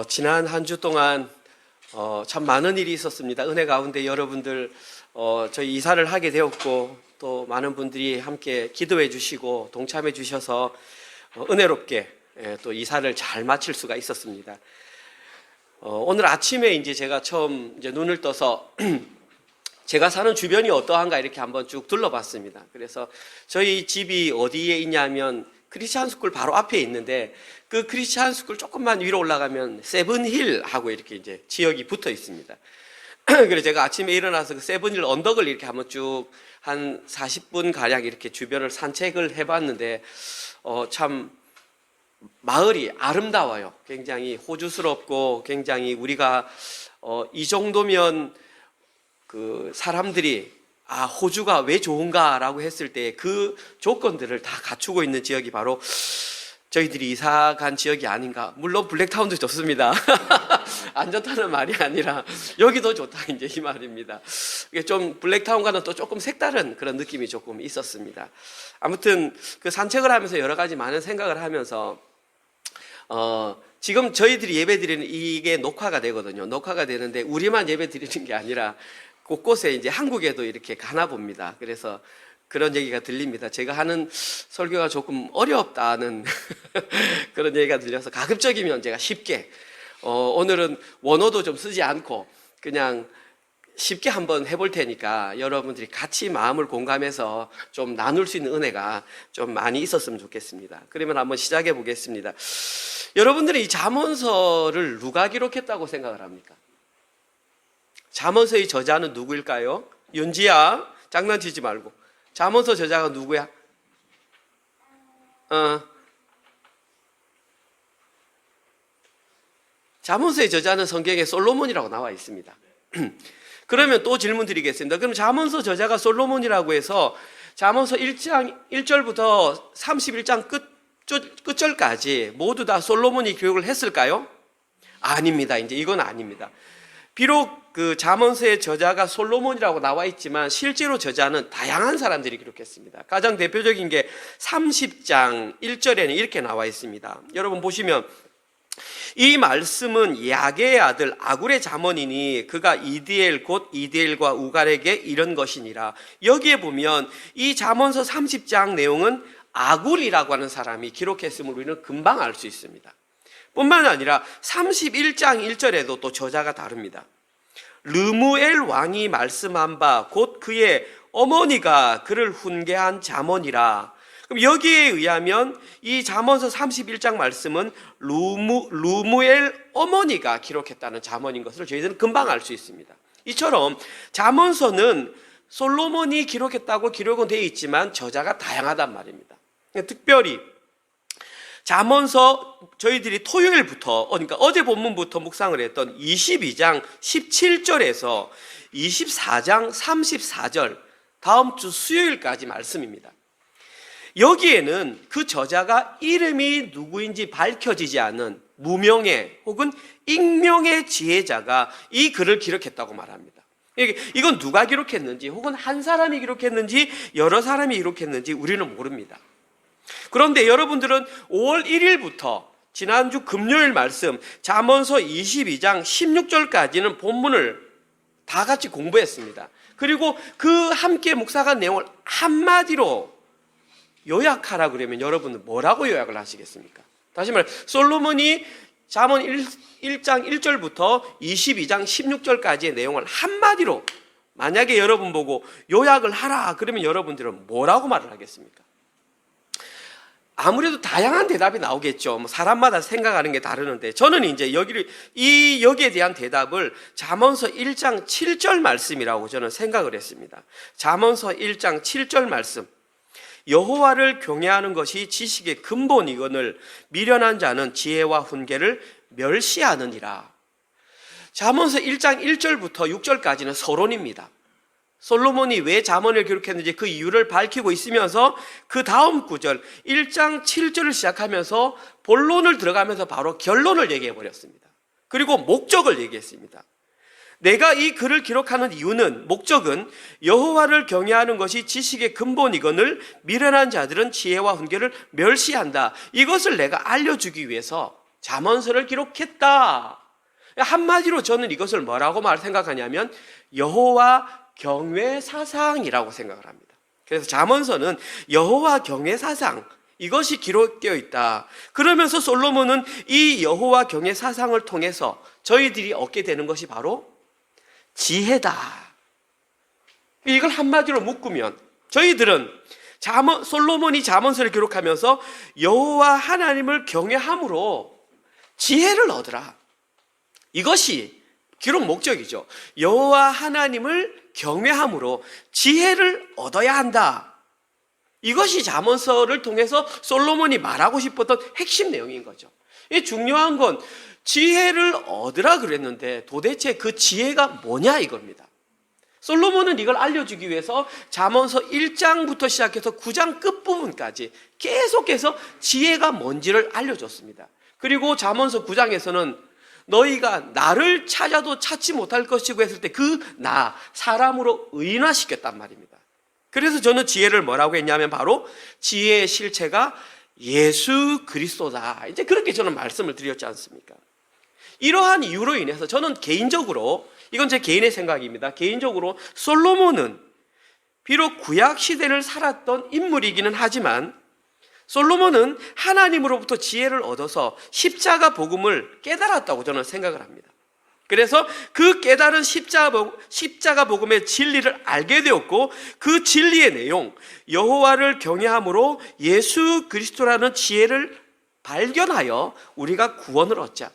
지난 한 주 동안 참 많은 일이 있었습니다. 은혜 가운데 여러분들 저희 이사를 하게 되었고 또 많은 분들이 함께 기도해 주시고 동참해 주셔서 은혜롭게 또 이사를 잘 마칠 수가 있었습니다. 오늘 아침에 이제 제가 처음 이제 눈을 떠서 제가 사는 주변이 어떠한가 이렇게 한번 쭉 둘러봤습니다. 그래서 저희 집이 어디에 있냐면 크리스찬 스쿨 바로 앞에 있는데 그 크리스찬 스쿨 조금만 위로 올라가면 세븐힐하고 이렇게 이제 지역이 붙어 있습니다. 그래서 제가 아침에 일어나서 그 세븐힐 언덕을 이렇게 한번 쭉 한 40분 가량 이렇게 주변을 산책을 해봤는데 참 마을이 아름다워요. 굉장히 호주스럽고 굉장히 우리가 이 정도면 그 사람들이 호주가 왜 좋은가라고 했을 때 그 조건들을 다 갖추고 있는 지역이 바로 저희들이 이사 간 지역이 아닌가. 물론 블랙타운도 좋습니다. 안 좋다는 말이 아니라 여기도 좋다 이제 이 말입니다. 이게 좀 블랙타운과는 또 조금 색다른 그런 느낌이 조금 있었습니다. 아무튼 그 산책을 하면서 여러 가지 많은 생각을 하면서 지금 저희들이 예배 드리는 이게 녹화가 되거든요. 녹화가 되는데 우리만 예배 드리는 게 아니라 곳곳에 이제 한국에도 이렇게 가나 봅니다. 그래서 그런 얘기가 들립니다. 제가 하는 설교가 조금 어렵다는 그런 얘기가 들려서 가급적이면 제가 쉽게 오늘은 원어도 좀 쓰지 않고 그냥 쉽게 한번 해볼 테니까 여러분들이 같이 마음을 공감해서 좀 나눌 수 있는 은혜가 좀 많이 있었으면 좋겠습니다. 그러면 한번 시작해 보겠습니다. 여러분들은 이 잠언서를 누가 기록했다고 생각을 합니까? 잠언서의 저자는 누구일까요? 윤지야, 장난치지 말고. 잠언서 저자가 누구야? 잠언서의 저자는 성경에 솔로몬이라고 나와 있습니다. 그러면 또 질문 드리겠습니다. 그럼 잠언서 저자가 솔로몬이라고 해서 잠언서 1장 1절부터 31장 끝절까지 모두 다 솔로몬이 기록을 했을까요? 아닙니다. 이제 이건 아닙니다. 비록 그 잠언서의 저자가 솔로몬이라고 나와 있지만 실제로 저자는 다양한 사람들이 기록했습니다. 가장 대표적인 게 30장 1절에는 이렇게 나와 있습니다. 여러분 보시면 이 말씀은 야게의 아들 아굴의 잠언이니 그가 이디엘 곧 이디엘과 우갈에게 이런 것이니라. 여기에 보면 이 잠언서 30장 내용은 아굴이라고 하는 사람이 기록했음을 우리는 금방 알 수 있습니다. 뿐만 아니라 31장 1절에도 또 저자가 다릅니다. 르무엘 왕이 말씀한 바 곧 그의 어머니가 그를 훈계한 잠언이라. 그럼 여기에 의하면 이 잠언서 31장 말씀은 르무엘 어머니가 기록했다는 잠언인 것을 저희들은 금방 알 수 있습니다. 이처럼 잠언서는 솔로몬이 기록했다고 기록은 되어 있지만 저자가 다양하단 말입니다. 특별히 잠언서 저희들이 토요일부터 그러니까 어제 본문부터 묵상을 했던 22장 17절에서 24장 34절 다음 주 수요일까지 말씀입니다. 여기에는 그 저자가 이름이 누구인지 밝혀지지 않은 무명의 혹은 익명의 지혜자가 이 글을 기록했다고 말합니다. 이건 누가 기록했는지 혹은 한 사람이 기록했는지 여러 사람이 기록했는지 우리는 모릅니다. 그런데 여러분들은 5월 1일부터 지난주 금요일 말씀 잠언서 22장 16절까지는 본문을 다 같이 공부했습니다. 그리고 그 함께 묵상한 내용을 한마디로 요약하라 그러면 여러분은 뭐라고 요약을 하시겠습니까? 다시 말해 솔로몬이 잠언 1장 1절부터 22장 16절까지의 내용을 한마디로 만약에 여러분 보고 요약을 하라 그러면 여러분들은 뭐라고 말을 하겠습니까? 아무래도 다양한 대답이 나오겠죠. 사람마다 생각하는 게 다르는데 저는 이제 여기에 대한 대답을 잠언서 1장 7절 말씀이라고 저는 생각을 했습니다. 잠언서 1장 7절 말씀. 여호와를 경외하는 것이 지식의 근본이거늘 미련한 자는 지혜와 훈계를 멸시하느니라. 잠언서 1장 1절부터 6절까지는 서론입니다. 솔로몬이 왜 잠언을 기록했는지 그 이유를 밝히고 있으면서 그 다음 구절 1장 7절을 시작하면서 본론을 들어가면서 바로 결론을 얘기해 버렸습니다. 그리고 목적을 얘기했습니다. 내가 이 글을 기록하는 이유는 목적은 여호와를 경외하는 것이 지식의 근본이거늘 미련한 자들은 지혜와 훈계를 멸시한다. 이것을 내가 알려주기 위해서 잠언서를 기록했다. 한마디로 저는 이것을 뭐라고 생각하냐면 여호와 경외 사상이라고 생각을 합니다. 그래서 잠언서는 여호와 경외 사상, 이것이 기록되어 있다. 그러면서 솔로몬은 이 여호와 경외 사상을 통해서 저희들이 얻게 되는 것이 바로 지혜다. 이걸 한마디로 묶으면 저희들은 솔로몬이 잠언서를 기록하면서 여호와 하나님을 경외함으로 지혜를 얻으라. 이것이 기록 목적이죠. 여호와 하나님을 경외함으로 지혜를 얻어야 한다. 이것이 잠언서를 통해서 솔로몬이 말하고 싶었던 핵심 내용인 거죠. 이 중요한 건 지혜를 얻으라 그랬는데 도대체 그 지혜가 뭐냐 이겁니다. 솔로몬은 이걸 알려주기 위해서 잠언서 1장부터 시작해서 9장 끝부분까지 계속해서 지혜가 뭔지를 알려줬습니다. 그리고 잠언서 9장에서는 너희가 나를 찾아도 찾지 못할 것이고 했을 때 그 나, 사람으로 의인화시켰단 말입니다. 그래서 저는 지혜를 뭐라고 했냐면 바로 지혜의 실체가 예수 그리스도다. 이제 그렇게 저는 말씀을 드렸지 않습니까? 이러한 이유로 인해서 저는 개인적으로, 이건 제 개인의 생각입니다. 개인적으로 솔로몬은 비록 구약 시대를 살았던 인물이기는 하지만 솔로몬은 하나님으로부터 지혜를 얻어서 십자가 복음을 깨달았다고 저는 생각을 합니다. 그래서 그 깨달은 십자가 복음의 진리를 알게 되었고 그 진리의 내용, 여호와를 경외함으로 예수 그리스도라는 지혜를 발견하여 우리가 구원을 얻자.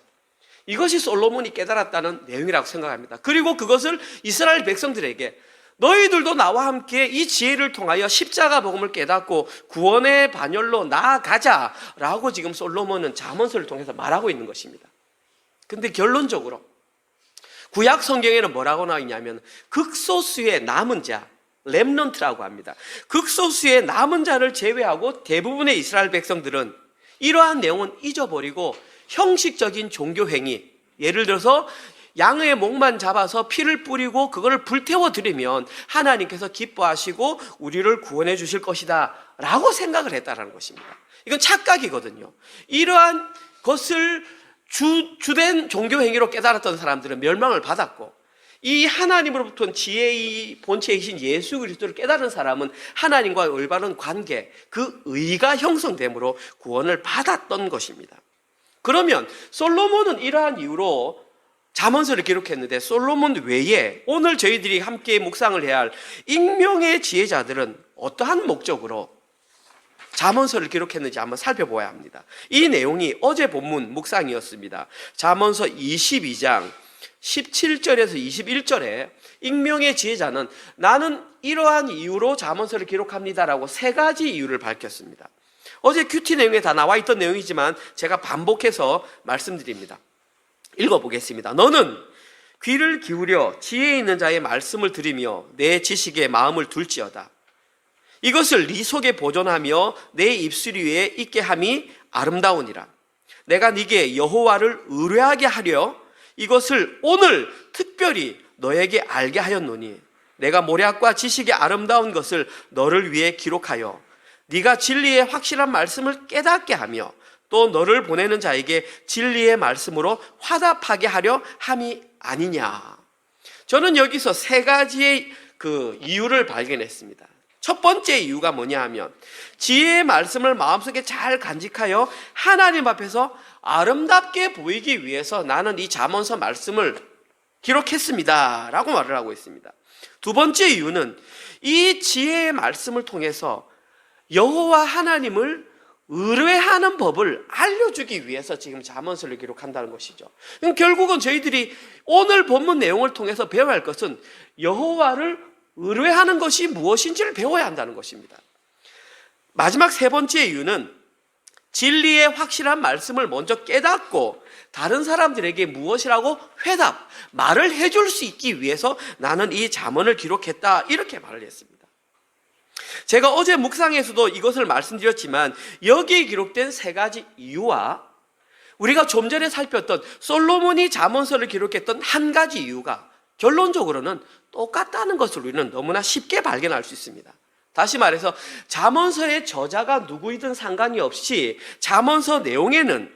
이것이 솔로몬이 깨달았다는 내용이라고 생각합니다. 그리고 그것을 이스라엘 백성들에게 너희들도 나와 함께 이 지혜를 통하여 십자가 복음을 깨닫고 구원의 반열로 나아가자라고 지금 솔로몬은 잠언서를 통해서 말하고 있는 것입니다. 근데 결론적으로 구약 성경에는 뭐라고 나와 있냐면 극소수의 남은 자, 렘넌트라고 합니다. 극소수의 남은 자를 제외하고 대부분의 이스라엘 백성들은 이러한 내용은 잊어버리고 형식적인 종교 행위, 예를 들어서 양의 목만 잡아서 피를 뿌리고 그거를 불태워 드리면 하나님께서 기뻐하시고 우리를 구원해 주실 것이다 라고 생각을 했다는 것입니다. 이건 착각이거든요. 이러한 것을 주된 종교 행위로 깨달았던 사람들은 멸망을 받았고, 이 하나님으로부터 지혜의 본체이신 예수 그리스도를 깨달은 사람은 하나님과의 올바른 관계, 그 의가 형성됨으로 구원을 받았던 것입니다. 그러면 솔로몬은 이러한 이유로 잠언서를 기록했는데 솔로몬 외에 오늘 저희들이 함께 묵상을 해야 할 익명의 지혜자들은 어떠한 목적으로 잠언서를 기록했는지 한번 살펴보아야 합니다. 이 내용이 어제 본문 묵상이었습니다. 잠언서 22장 17절에서 21절에 익명의 지혜자는 나는 이러한 이유로 잠언서를 기록합니다라고 세 가지 이유를 밝혔습니다. 어제 큐티 내용에 다 나와 있던 내용이지만 제가 반복해서 말씀드립니다. 읽어보겠습니다. 너는 귀를 기울여 지혜 있는 자의 말씀을 들으며 내 지식에 마음을 둘지어다. 이것을 네 속에 보존하며 내 입술 위에 있게 함이 아름다우니라. 내가 네게 여호와를 의뢰하게 하려 이것을 오늘 특별히 너에게 알게 하였노니 내가 모략과 지식의 아름다운 것을 너를 위해 기록하여 네가 진리의 확실한 말씀을 깨닫게 하며 또 너를 보내는 자에게 진리의 말씀으로 화답하게 하려 함이 아니냐. 저는 여기서 세 가지의 그 이유를 발견했습니다. 첫 번째 이유가 뭐냐 하면 지혜의 말씀을 마음속에 잘 간직하여 하나님 앞에서 아름답게 보이기 위해서 나는 이 잠언서 말씀을 기록했습니다 라고 말을 하고 있습니다. 두 번째 이유는 이 지혜의 말씀을 통해서 여호와 하나님을 의뢰하는 법을 알려주기 위해서 지금 잠언서를 기록한다는 것이죠. 결국은 저희들이 오늘 본문 내용을 통해서 배워야 할 것은 여호와를 의뢰하는 것이 무엇인지를 배워야 한다는 것입니다. 마지막 세 번째 이유는 진리의 확실한 말씀을 먼저 깨닫고 다른 사람들에게 무엇이라고 말을 해줄 수 있기 위해서 나는 이 잠언을 기록했다 이렇게 말을 했습니다. 제가 어제 묵상에서도 이것을 말씀드렸지만 여기에 기록된 세 가지 이유와 우리가 좀 전에 살폈던 솔로몬이 잠언서를 기록했던 한 가지 이유가 결론적으로는 똑같다는 것을 우리는 너무나 쉽게 발견할 수 있습니다. 다시 말해서 잠언서의 저자가 누구이든 상관이 없이 잠언서 내용에는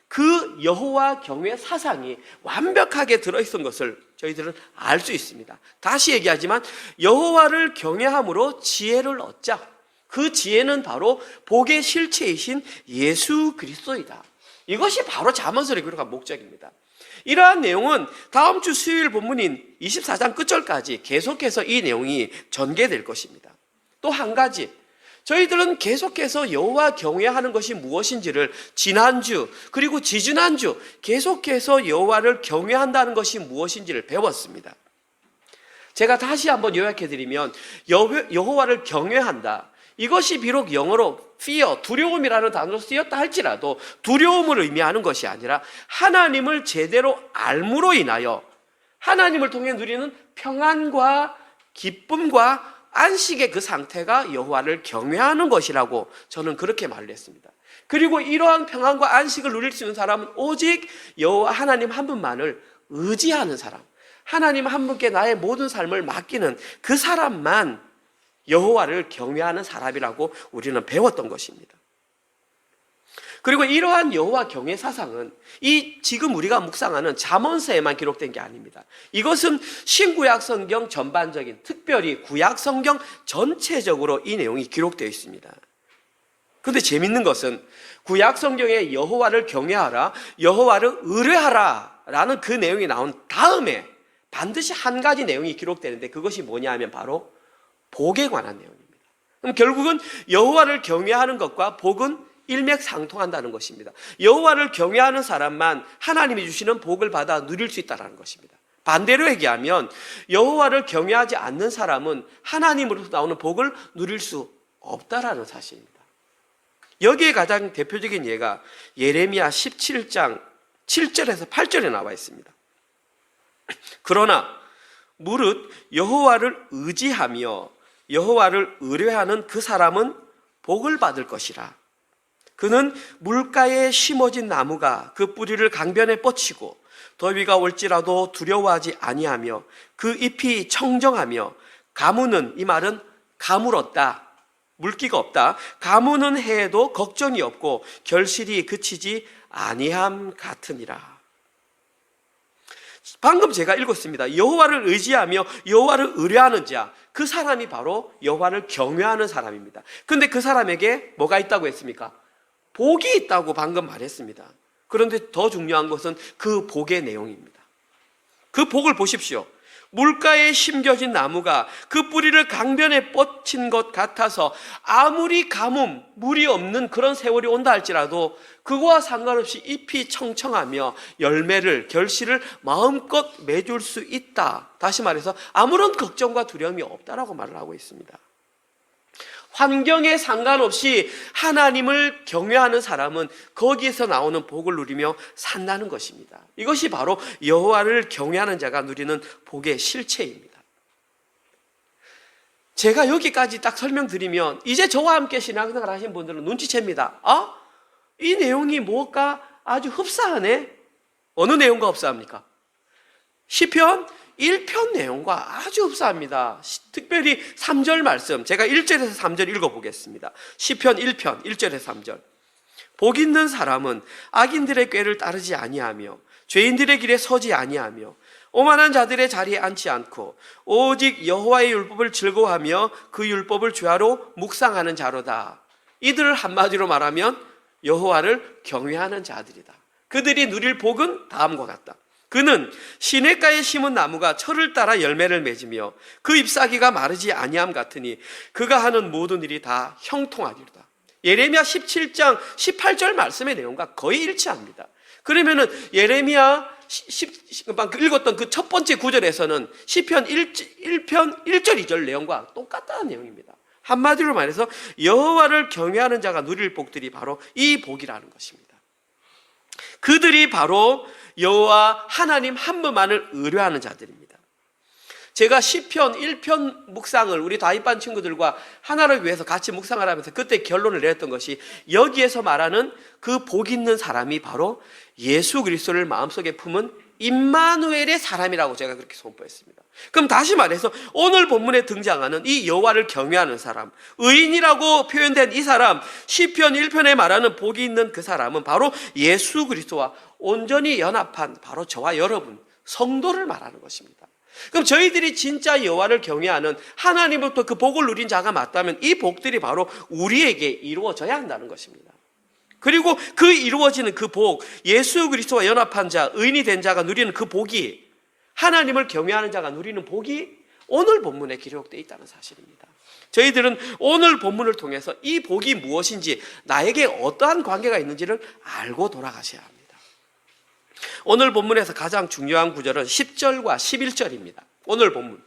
그 여호와 경외 사상이 완벽하게 들어있는 것을 저희들은 알 수 있습니다. 다시 얘기하지만 여호와를 경외함으로 지혜를 얻자. 그 지혜는 바로 복의 실체이신 예수 그리스도이다. 이것이 바로 잠언서를 기록한 목적입니다. 이러한 내용은 다음 주 수요일 본문인 24장 끝절까지 계속해서 이 내용이 전개될 것입니다. 또 한 가지, 저희들은 계속해서 여호와 경외하는 것이 무엇인지를 지난주 그리고 지지난주 계속해서 여호와를 경외한다는 것이 무엇인지를 배웠습니다. 제가 다시 한번 요약해드리면 여호와를 경외한다. 이것이 비록 영어로 fear, 두려움이라는 단어로 쓰였다 할지라도 두려움을 의미하는 것이 아니라 하나님을 제대로 알므로 인하여 하나님을 통해 누리는 평안과 기쁨과 안식의 그 상태가 여호와를 경외하는 것이라고 저는 그렇게 말을 했습니다. 그리고 이러한 평안과 안식을 누릴 수 있는 사람은 오직 여호와 하나님 한 분만을 의지하는 사람, 하나님 한 분께 나의 모든 삶을 맡기는 그 사람만 여호와를 경외하는 사람이라고 우리는 배웠던 것입니다. 그리고 이러한 여호와 경외 사상은 이 지금 우리가 묵상하는 잠언서에만 기록된 게 아닙니다. 이것은 신구약 성경 전반적인, 특별히 구약 성경 전체적으로 이 내용이 기록되어 있습니다. 그런데 재밌는 것은 구약 성경에 여호와를 경외하라, 여호와를 의뢰하라 라는 그 내용이 나온 다음에 반드시 한 가지 내용이 기록되는데 그것이 뭐냐 하면 바로 복에 관한 내용입니다. 그럼 결국은 여호와를 경외하는 것과 복은 일맥상통한다는 것입니다. 여호와를 경외하는 사람만 하나님이 주시는 복을 받아 누릴 수 있다는 것입니다. 반대로 얘기하면 여호와를 경외하지 않는 사람은 하나님으로부터 나오는 복을 누릴 수 없다라는 사실입니다. 여기에 가장 대표적인 예가 예레미야 17장 7절에서 8절에 나와 있습니다. 그러나 무릇 여호와를 의지하며 여호와를 의뢰하는 그 사람은 복을 받을 것이라. 그는 물가에 심어진 나무가 그 뿌리를 강변에 뻗치고 더위가 올지라도 두려워하지 아니하며 그 잎이 청정하며 가무는, 이 말은 가물었다, 물기가 없다, 가무는 해에도 걱정이 없고 결실이 그치지 아니함 같으니라. 방금 제가 읽었습니다. 여호와를 의지하며 여호와를 의뢰하는 자, 그 사람이 바로 여호와를 경외하는 사람입니다. 그런데 그 사람에게 뭐가 있다고 했습니까? 복이 있다고 방금 말했습니다. 그런데 더 중요한 것은 그 복의 내용입니다. 그 복을 보십시오. 물가에 심겨진 나무가 그 뿌리를 강변에 뻗친 것 같아서 아무리 가뭄, 물이 없는 그런 세월이 온다 할지라도 그거와 상관없이 잎이 청청하며 열매를, 결실을 마음껏 맺을 수 있다. 다시 말해서 아무런 걱정과 두려움이 없다라고 말을 하고 있습니다. 환경에 상관없이 하나님을 경외하는 사람은 거기에서 나오는 복을 누리며 산다는 것입니다. 이것이 바로 여호와를 경외하는 자가 누리는 복의 실체입니다. 제가 여기까지 딱 설명드리면 이제 저와 함께 신앙생활 하신 분들은 눈치챕니다. 이 내용이 뭘까 아주 흡사하네. 어느 내용과 흡사합니까? 시편 1편 내용과 아주 흡사합니다. 특별히 3절 말씀, 제가 1절에서 3절 읽어보겠습니다. 시편 1편 1절에서 3절. 복 있는 사람은 악인들의 꾀를 따르지 아니하며 죄인들의 길에 서지 아니하며 오만한 자들의 자리에 앉지 않고 오직 여호와의 율법을 즐거워하며 그 율법을 주야로 묵상하는 자로다. 이들을 한마디로 말하면 여호와를 경외하는 자들이다. 그들이 누릴 복은 다음과 같다. 그는 시냇가에 심은 나무가 철을 따라 열매를 맺으며 그 잎사귀가 마르지 아니함 같으니 그가 하는 모든 일이 다 형통하리로다. 예레미야 17장 18절 말씀의 내용과 거의 일치합니다. 그러면은 예레미야 읽었던 그 첫 번째 구절에서는 시편 1편 1절 2절 내용과 똑같다는 내용입니다. 한마디로 말해서 여호와를 경외하는 자가 누릴 복들이 바로 이 복이라는 것입니다. 그들이 바로 여호와 하나님 한 분만을 의뢰하는 자들입니다. 제가 시편 1편 묵상을 우리 다윗반 친구들과 하나를 위해서 같이 묵상을 하면서 그때 결론을 내렸던 것이 여기에서 말하는 그 복 있는 사람이 바로 예수 그리스도를 마음속에 품은 임마누엘의 사람이라고 제가 그렇게 선포했습니다. 그럼 다시 말해서 오늘 본문에 등장하는 이 여호와를 경외하는 사람, 의인이라고 표현된 이 사람, 시편 1편에 말하는 복이 있는 그 사람은 바로 예수 그리스도와 온전히 연합한 바로 저와 여러분, 성도를 말하는 것입니다. 그럼 저희들이 진짜 여호와를 경외하는 하나님으로부터 그 복을 누린 자가 맞다면 이 복들이 바로 우리에게 이루어져야 한다는 것입니다. 그리고 그 이루어지는 그 복, 예수 그리스도와 연합한 자, 의인이 된 자가 누리는 그 복이, 하나님을 경외하는 자가 누리는 복이 오늘 본문에 기록되어 있다는 사실입니다. 저희들은 오늘 본문을 통해서 이 복이 무엇인지, 나에게 어떠한 관계가 있는지를 알고 돌아가셔야 합니다. 오늘 본문에서 가장 중요한 구절은 10절과 11절입니다. 오늘 본문.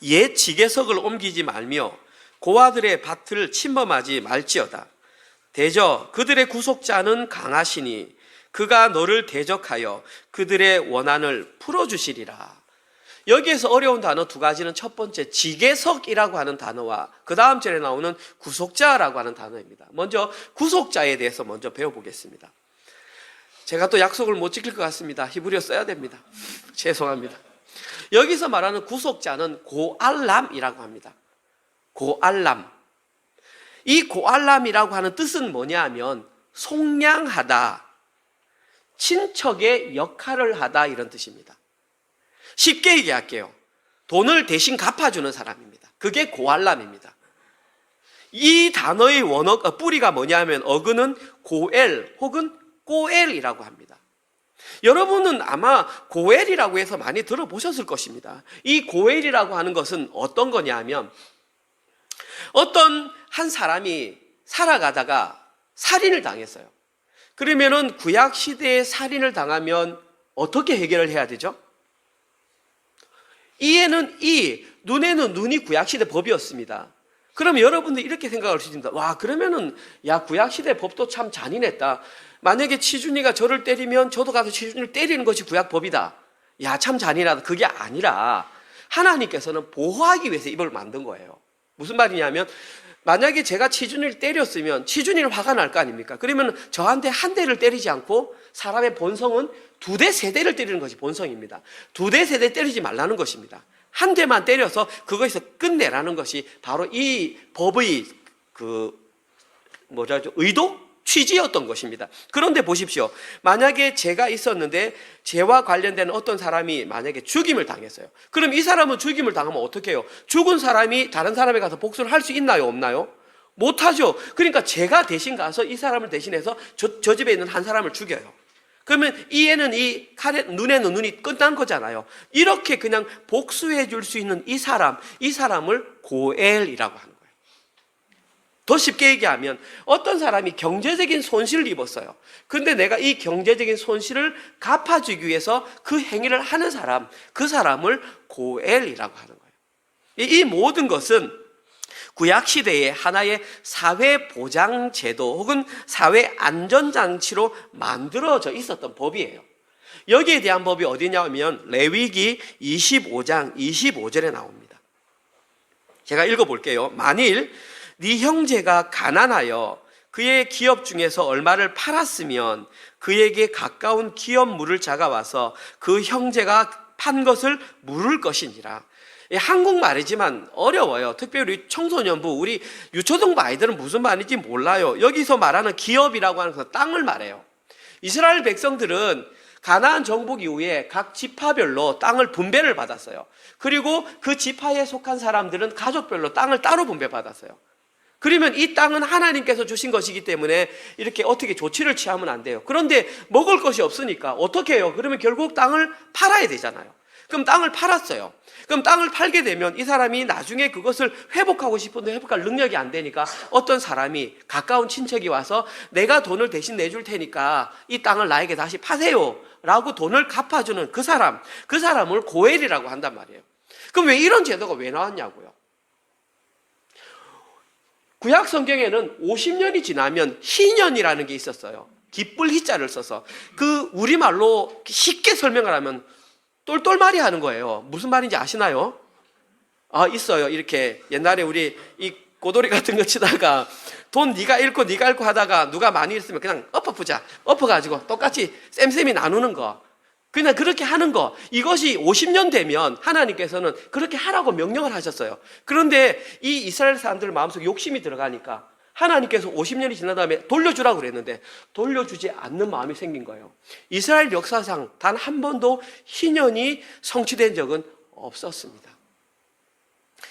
옛 지계석을 옮기지 말며 고아들의 밭을 침범하지 말지어다. 대저 그들의 구속자는 강하시니 그가 너를 대적하여 그들의 원한을 풀어주시리라. 여기에서 어려운 단어 두 가지는 첫 번째 지계석이라고 하는 단어와 그 다음 절에 나오는 구속자라고 하는 단어입니다. 먼저 구속자에 대해서 먼저 배워보겠습니다. 제가 또 약속을 못 지킬 것 같습니다. 히브리어 써야 됩니다. 죄송합니다. 여기서 말하는 구속자는 고알람이라고 합니다. 고알람. 이 고알람이라고 하는 뜻은 뭐냐 하면 속량하다, 친척의 역할을 하다, 이런 뜻입니다. 쉽게 얘기할게요. 돈을 대신 갚아주는 사람입니다. 그게 고알람입니다. 이 단어의 원어, 뿌리가 뭐냐 하면 어근은 고엘 혹은 꼬엘이라고 합니다. 여러분은 아마 고엘이라고 해서 많이 들어보셨을 것입니다. 이 고엘이라고 하는 것은 어떤 거냐 하면 어떤 한 사람이 살아가다가 살인을 당했어요. 그러면은 구약 시대에 살인을 당하면 어떻게 해결을 해야 되죠? 이에는 이, 눈에는 눈이 구약 시대 법이었습니다. 그럼 여러분들 이렇게 생각할 수 있습니다. 와, 그러면은 야, 구약 시대 법도 참 잔인했다. 만약에 치준이가 저를 때리면 저도 가서 치준이를 때리는 것이 구약 법이다. 야, 참 잔인하다. 그게 아니라 하나님께서는 보호하기 위해서 이걸 만든 거예요. 무슨 말이냐면 만약에 제가 치준이를 때렸으면 치준이는 화가 날 거 아닙니까? 그러면 저한테 한 대를 때리지 않고 사람의 본성은 두 대, 세 대를 때리는 것이 본성입니다. 두 대, 세 대 때리지 말라는 것입니다. 한 대만 때려서 그것에서 끝내라는 것이 바로 이 법의 의도? 취지였던 것입니다. 그런데 보십시오. 만약에 죄가 있었는데 죄와 관련된 어떤 사람이 만약에 죽임을 당했어요. 그럼 이 사람은 죽임을 당하면 어떻게 해요? 죽은 사람이 다른 사람에 가서 복수를 할 수 있나요? 없나요? 못하죠. 그러니까 제가 대신 가서 이 사람을 대신해서 저 집에 있는 한 사람을 죽여요. 그러면 이 애는 이 칼에, 눈에는 눈이 끝난 거잖아요. 이렇게 그냥 복수해 줄 수 있는 이 사람을 고엘이라고 하는 거예요. 더 쉽게 얘기하면 어떤 사람이 경제적인 손실을 입었어요. 근데 내가 이 경제적인 손실을 갚아주기 위해서 그 행위를 하는 사람, 그 사람을 고엘이라고 하는 거예요. 이 모든 것은 구약시대의 하나의 사회보장제도 혹은 사회안전장치로 만들어져 있었던 법이에요. 여기에 대한 법이 어디냐면 레위기 25장 25절에 나옵니다. 제가 읽어볼게요. 만일 네 형제가 가난하여 그의 기업 중에서 얼마를 팔았으면 그에게 가까운 기업물을 자가 와서 그 형제가 판 것을 물을 것이니라. 한국말이지만 어려워요. 특별히 청소년부, 우리 유초등부 아이들은 무슨 말인지 몰라요. 여기서 말하는 기업이라고 하는 것은 땅을 말해요. 이스라엘 백성들은 가나안 정복 이후에 각 지파별로 땅을 분배를 받았어요. 그리고 그 지파에 속한 사람들은 가족별로 땅을 따로 분배받았어요. 그러면 이 땅은 하나님께서 주신 것이기 때문에 이렇게 어떻게 조치를 취하면 안 돼요. 그런데 먹을 것이 없으니까 어떻게 해요? 그러면 결국 땅을 팔아야 되잖아요. 그럼 땅을 팔았어요. 그럼 땅을 팔게 되면 이 사람이 나중에 그것을 회복하고 싶은데 회복할 능력이 안 되니까 어떤 사람이 가까운 친척이 와서 내가 돈을 대신 내줄 테니까 이 땅을 나에게 다시 파세요 라고 돈을 갚아주는 그 사람을 고엘이라고 한단 말이에요. 그럼 왜 이런 제도가 왜 나왔냐고요? 구약 성경에는 50년이 지나면 희년이라는 게 있었어요. 기쁠 희자를 써서. 그 우리말로 쉽게 설명을 하면 똘똘말이 하는 거예요. 무슨 말인지 아시나요? 있어요. 이렇게 옛날에 우리 이 꼬돌이 같은 거 치다가 돈 네가 잃고 하다가 누가 많이 잃으면 그냥 엎어보자. 엎어가지고 똑같이 쌤쌤이 나누는 거. 그냥 그렇게 하는 거. 이것이 50년 되면 하나님께서는 그렇게 하라고 명령을 하셨어요. 그런데 이 이스라엘 사람들 마음속에 욕심이 들어가니까 하나님께서 50년이 지난 다음에 돌려주라고 그랬는데 돌려주지 않는 마음이 생긴 거예요. 이스라엘 역사상 단 한 번도 희년이 성취된 적은 없었습니다.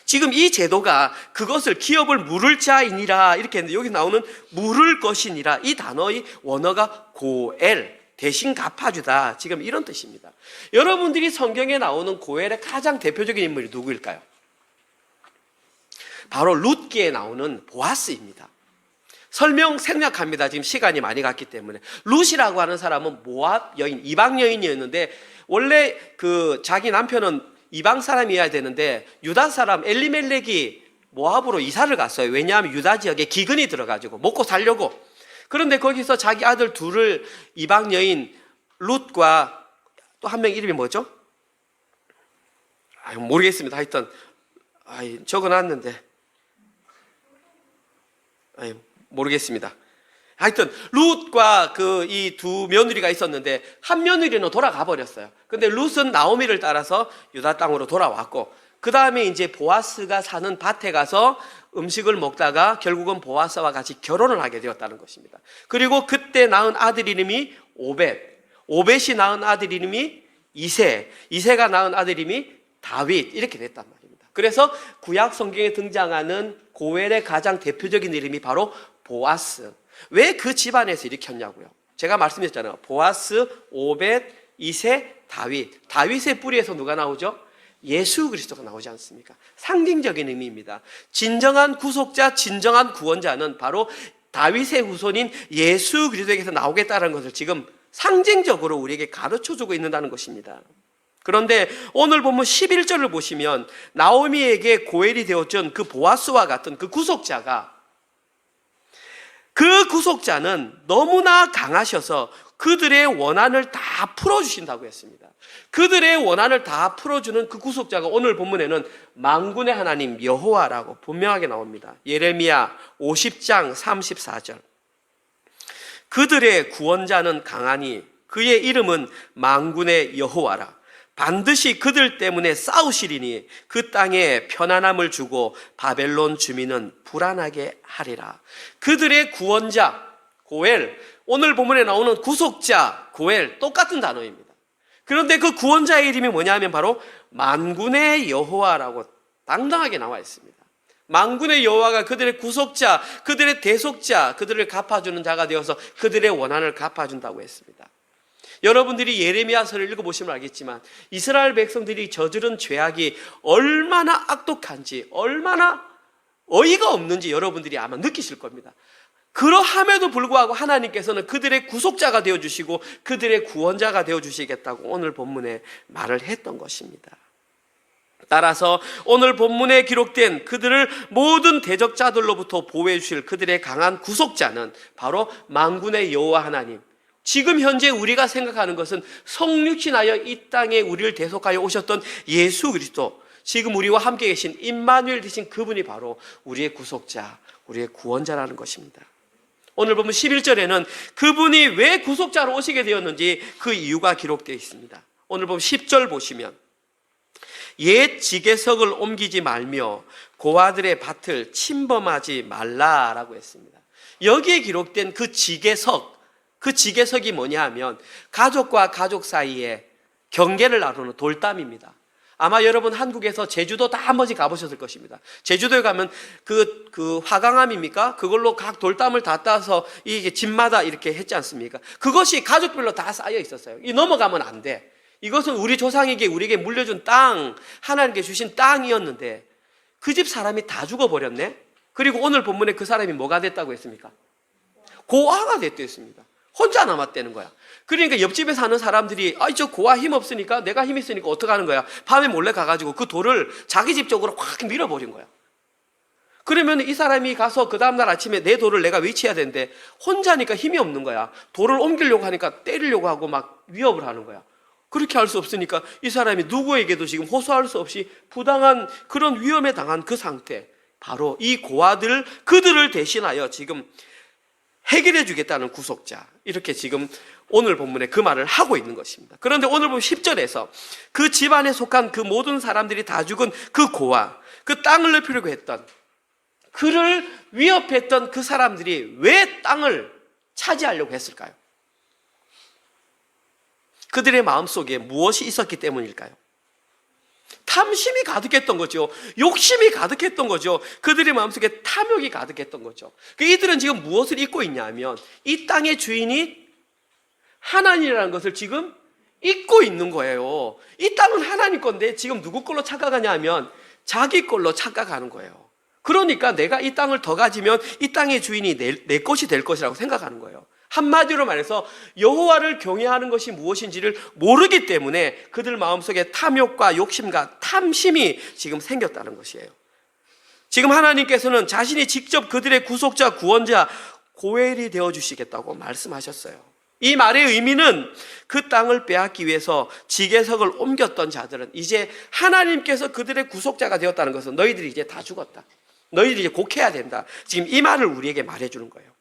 지금 이 제도가 그것을 기업을 물을 자이니라 이렇게 했는데 여기 나오는 물을 것이니라 이 단어의 원어가 고엘, 대신 갚아주다, 지금 이런 뜻입니다. 여러분들이 성경에 나오는 고엘의 가장 대표적인 인물이 누구일까요? 바로 룻기에 나오는 보아스입니다. 설명 생략합니다. 지금 시간이 많이 갔기 때문에. 룻이라고 하는 사람은 모압 여인, 이방 여인이었는데 원래 그 자기 남편은 이방 사람이어야 되는데 유다 사람 엘리멜렉이 모압으로 이사를 갔어요. 왜냐하면 유다 지역에 기근이 들어가지고 먹고 살려고. 그런데 거기서 자기 아들 둘을 이방 여인 룻과 또 한 명 이름이 뭐죠? 모르겠습니다. 하여튼 적어놨는데 모르겠습니다. 하여튼 룻과 그 이 두 며느리가 있었는데 한 며느리는 돌아가 버렸어요. 근데 룻은 나오미를 따라서 유다 땅으로 돌아왔고 그 다음에 이제 보아스가 사는 밭에 가서 음식을 먹다가 결국은 보아스와 같이 결혼을 하게 되었다는 것입니다. 그리고 그때 낳은 아들 이름이 오벳, 오벳이 낳은 아들 이름이 이세, 이세가 낳은 아들 이름이 다윗, 이렇게 됐단 말입니다. 그래서 구약 성경에 등장하는 고엘의 가장 대표적인 이름이 바로 보아스. 왜 그 집안에서 일으켰냐고요? 제가 말씀드렸잖아요. 보아스, 오벳, 이세, 다윗. 다윗의 뿌리에서 누가 나오죠? 예수 그리스도가 나오지 않습니까? 상징적인 의미입니다. 진정한 구속자, 진정한 구원자는 바로 다윗의 후손인 예수 그리스도에게서 나오겠다는 것을 지금 상징적으로 우리에게 가르쳐주고 있다는 것입니다. 그런데 오늘 보면 11절을 보시면 나오미에게 고엘이 되어준 그 보아스와 같은 그 구속자가, 그 구속자는 너무나 강하셔서 그들의 원한을 다 풀어주신다고 했습니다. 그들의 원한을 다 풀어주는 그 구속자가 오늘 본문에는 만군의 하나님 여호와라고 분명하게 나옵니다. 예레미야 50장 34절. 그들의 구원자는 강하니 그의 이름은 만군의 여호와라. 반드시 그들 때문에 싸우시리니 그 땅에 편안함을 주고 바벨론 주민은 불안하게 하리라. 그들의 구원자 고엘, 오늘 본문에 나오는 구속자 고엘, 똑같은 단어입니다. 그런데 그 구원자의 이름이 뭐냐면 바로 만군의 여호와라고 당당하게 나와 있습니다. 만군의 여호와가 그들의 구속자, 그들의 대속자, 그들을 갚아주는 자가 되어서 그들의 원한을 갚아준다고 했습니다. 여러분들이 예레미야서를 읽어보시면 알겠지만 이스라엘 백성들이 저지른 죄악이 얼마나 악독한지, 얼마나 어이가 없는지 여러분들이 아마 느끼실 겁니다. 그러함에도 불구하고 하나님께서는 그들의 구속자가 되어주시고 그들의 구원자가 되어주시겠다고 오늘 본문에 말을 했던 것입니다. 따라서 오늘 본문에 기록된 그들을 모든 대적자들로부터 보호해 주실 그들의 강한 구속자는 바로 만군의 여호와 하나님, 지금 현재 우리가 생각하는 것은 성육신하여 이 땅에 우리를 대속하여 오셨던 예수 그리스도, 지금 우리와 함께 계신 임마누엘 되신 그분이 바로 우리의 구속자, 우리의 구원자라는 것입니다. 오늘 보면 11절에는 그분이 왜 구속자로 오시게 되었는지 그 이유가 기록되어 있습니다. 오늘 보면 10절 보시면 옛 지게석을 옮기지 말며 고아들의 밭을 침범하지 말라라고 했습니다. 여기에 기록된 그 지게석, 그 지게석이 뭐냐 하면 가족과 가족 사이에 경계를 나누는 돌담입니다. 아마 여러분 한국에서 제주도 다 한 번씩 가보셨을 것입니다. 제주도에 가면 그 화강암입니까? 그걸로 각 돌담을 다 따서 이게 집마다 이렇게 했지 않습니까? 그것이 가족별로 다 쌓여 있었어요. 이 넘어가면 안 돼. 이것은 우리 조상에게 우리에게 물려준 땅, 하나님께 주신 땅이었는데 그 집 사람이 다 죽어버렸네. 그리고 오늘 본문에 그 사람이 뭐가 됐다고 했습니까? 고아가 됐다고 했습니다. 혼자 남았다는 거야. 그러니까 옆집에 사는 사람들이 저 고아 힘 없으니까, 내가 힘 있으니까 어떡하는 거야? 밤에 몰래 가가지고 그 돌을 자기 집 쪽으로 확 밀어버린 거야. 그러면 이 사람이 가서 그 다음날 아침에 내 돌을 내가 위치해야 되는데 혼자니까 힘이 없는 거야. 돌을 옮기려고 하니까 때리려고 하고 막 위협을 하는 거야. 그렇게 할 수 없으니까 이 사람이 누구에게도 지금 호소할 수 없이 부당한 그런 위험에 당한 그 상태, 바로 이 고아들, 그들을 대신하여 지금 해결해 주겠다는 구속자, 이렇게 지금 오늘 본문에 그 말을 하고 있는 것입니다. 그런데 오늘 보면 10절에서 그 집안에 속한 그 모든 사람들이 다 죽은 그 고아, 그 땅을 넓히려고 했던, 그를 위협했던 그 사람들이 왜 땅을 차지하려고 했을까요? 그들의 마음속에 무엇이 있었기 때문일까요? 탐심이 가득했던 거죠. 욕심이 가득했던 거죠. 그들의 마음속에 탐욕이 가득했던 거죠. 이들은 지금 무엇을 잊고 있냐면 이 땅의 주인이 하나님이라는 것을 지금 잊고 있는 거예요. 이 땅은 하나님 건데 지금 누구 걸로 착각하냐 하면 자기 걸로 착각하는 거예요. 그러니까 내가 이 땅을 더 가지면 이 땅의 주인이 내 것이 될 것이라고 생각하는 거예요. 한마디로 말해서 여호와를 경외하는 것이 무엇인지를 모르기 때문에 그들 마음속에 탐욕과 욕심과 탐심이 지금 생겼다는 것이에요. 지금 하나님께서는 자신이 직접 그들의 구속자, 구원자, 고엘이 되어주시겠다고 말씀하셨어요. 이 말의 의미는 그 땅을 빼앗기 위해서 지계석을 옮겼던 자들은 이제 하나님께서 그들의 구속자가 되었다는 것은 너희들이 이제 다 죽었다, 너희들이 이제 곡해야 된다, 지금 이 말을 우리에게 말해주는 거예요.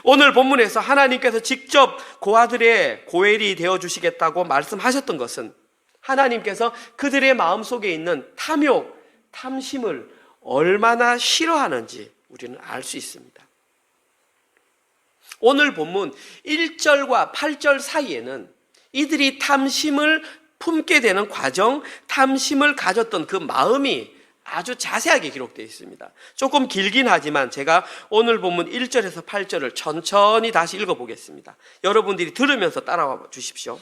오늘 본문에서 하나님께서 직접 고아들의 고엘이 되어주시겠다고 말씀하셨던 것은 하나님께서 그들의 마음속에 있는 탐욕, 탐심을 얼마나 싫어하는지 우리는 알 수 있습니다. 오늘 본문 1절과 8절 사이에는 이들이 탐심을 품게 되는 과정, 탐심을 가졌던 그 마음이 아주 자세하게 기록되어 있습니다. 조금 길긴 하지만 제가 오늘 본문 1절에서 8절을 천천히 다시 읽어보겠습니다. 여러분들이 들으면서 따라와 주십시오.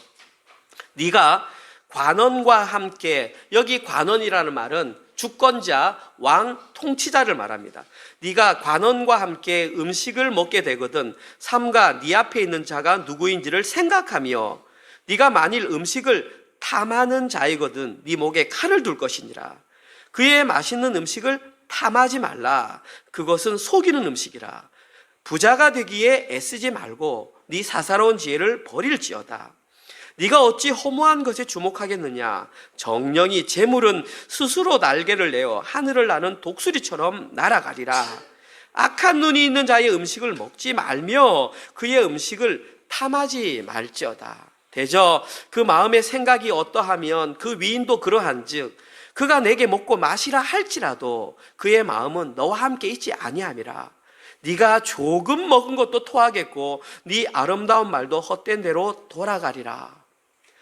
네가 관원과 함께, 여기 관원이라는 말은 주권자, 왕, 통치자를 말합니다. 네가 관원과 함께 음식을 먹게 되거든 삼가 네 앞에 있는 자가 누구인지를 생각하며 네가 만일 음식을 탐하는 자이거든 네 목에 칼을 둘 것이니라. 그의 맛있는 음식을 탐하지 말라. 그것은 속이는 음식이라. 부자가 되기에 애쓰지 말고 네 사사로운 지혜를 버릴지어다. 네가 어찌 허무한 것에 주목하겠느냐. 정령이 재물은 스스로 날개를 내어 하늘을 나는 독수리처럼 날아가리라. 악한 눈이 있는 자의 음식을 먹지 말며 그의 음식을 탐하지 말지어다. 대저 그 마음의 생각이 어떠하면 그 위인도 그러한즉 그가 내게 먹고 마시라 할지라도 그의 마음은 너와 함께 있지 아니함이라. 네가 조금 먹은 것도 토하겠고 네 아름다운 말도 헛된 대로 돌아가리라.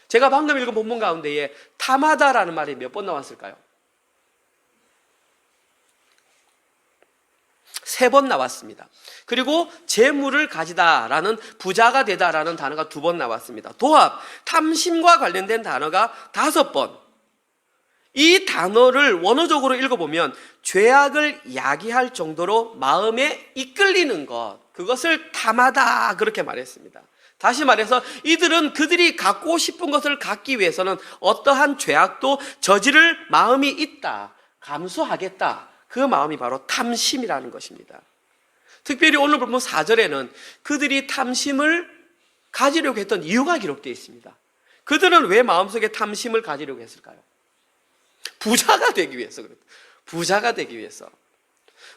제가 방금 읽은 본문 가운데에 탐하다라는 말이 몇 번 나왔을까요? 3번 나왔습니다. 그리고 재물을 가지다라는, 부자가 되다라는 단어가 2번 나왔습니다. 도합, 탐심과 관련된 단어가 5번. 이 단어를 원어적으로 읽어보면 죄악을 야기할 정도로 마음에 이끌리는 것, 그것을 탐하다, 그렇게 말했습니다. 다시 말해서 이들은 그들이 갖고 싶은 것을 갖기 위해서는 어떠한 죄악도 저지를 마음이 있다, 감수하겠다, 그 마음이 바로 탐심이라는 것입니다. 특별히 오늘 본문 4절에는 그들이 탐심을 가지려고 했던 이유가 기록되어 있습니다. 그들은 왜 마음속에 탐심을 가지려고 했을까요? 부자가 되기 위해서 그렇다. 부자가 되기 위해서.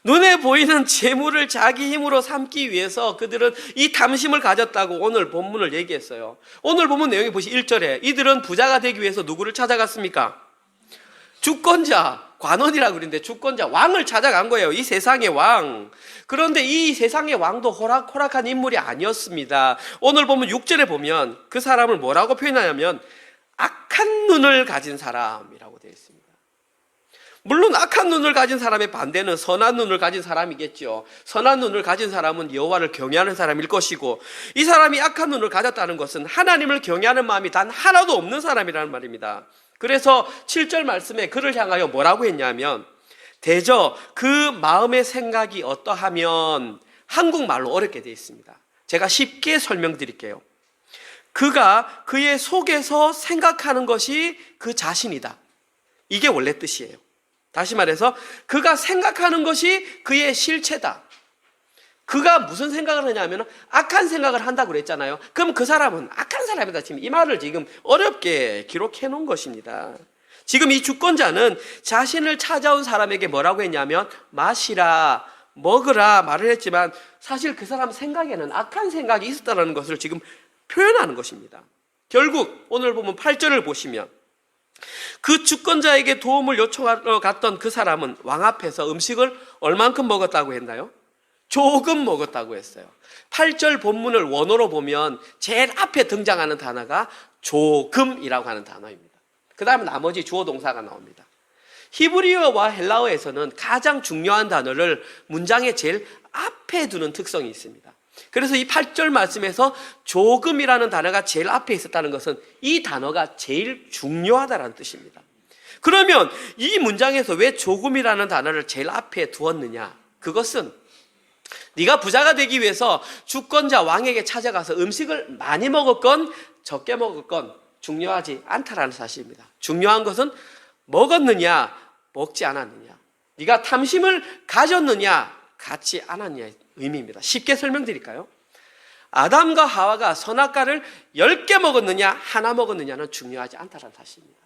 눈에 보이는 재물을 자기 힘으로 삼기 위해서 그들은 이 탐심을 가졌다고 오늘 본문을 얘기했어요. 오늘 본문 내용에 보시 1절에 이들은 부자가 되기 위해서 누구를 찾아갔습니까? 주권자, 관원이라고 그러는데 주권자, 왕을 찾아간 거예요. 이 세상의 왕. 그런데 이 세상의 왕도 호락호락한 인물이 아니었습니다. 오늘 보면 6절에 보면 그 사람을 뭐라고 표현하냐면 악한 눈을 가진 사람이라고 되어 있습니다. 물론 악한 눈을 가진 사람의 반대는 선한 눈을 가진 사람이겠죠. 선한 눈을 가진 사람은 여호와를 경외하는 사람일 것이고, 이 사람이 악한 눈을 가졌다는 것은 하나님을 경외하는 마음이 단 하나도 없는 사람이라는 말입니다. 그래서 7절 말씀에 그를 향하여 뭐라고 했냐면, 대저 그 마음의 생각이 어떠하면, 한국말로 어렵게 되어 있습니다. 제가 쉽게 설명드릴게요. 그가 그의 속에서 생각하는 것이 그 자신이다, 이게 원래 뜻이에요. 다시 말해서 그가 생각하는 것이 그의 실체다. 그가 무슨 생각을 하냐면 악한 생각을 한다고 그랬잖아요. 그럼 그 사람은 악한 사람이다. 지금 이 말을 지금 어렵게 기록해 놓은 것입니다. 지금 이 주권자는 자신을 찾아온 사람에게 뭐라고 했냐면 마시라, 먹으라 말을 했지만 사실 그 사람 생각에는 악한 생각이 있었다는 것을 지금 표현하는 것입니다. 결국 오늘 보면 8절을 보시면 그 주권자에게 도움을 요청하러 갔던 그 사람은 왕 앞에서 음식을 얼만큼 먹었다고 했나요? 조금 먹었다고 했어요. 8절 본문을 원어로 보면 제일 앞에 등장하는 단어가 조금이라고 하는 단어입니다. 그 다음에 나머지 주어 동사가 나옵니다. 히브리어와 헬라어에서는 가장 중요한 단어를 문장의 제일 앞에 두는 특성이 있습니다. 그래서 이 8절 말씀에서 조금이라는 단어가 제일 앞에 있었다는 것은 이 단어가 제일 중요하다는 뜻입니다. 그러면 이 문장에서 왜 조금이라는 단어를 제일 앞에 두었느냐? 그것은 네가 부자가 되기 위해서 주권자 왕에게 찾아가서 음식을 많이 먹었건 적게 먹었건 중요하지 않다라는 사실입니다. 중요한 것은 먹었느냐 먹지 않았느냐, 네가 탐심을 가졌느냐 갖지 않았느냐의 의미입니다. 쉽게 설명드릴까요? 아담과 하와가 선악과를 10개 먹었느냐 하나 먹었느냐는 중요하지 않다는 사실입니다.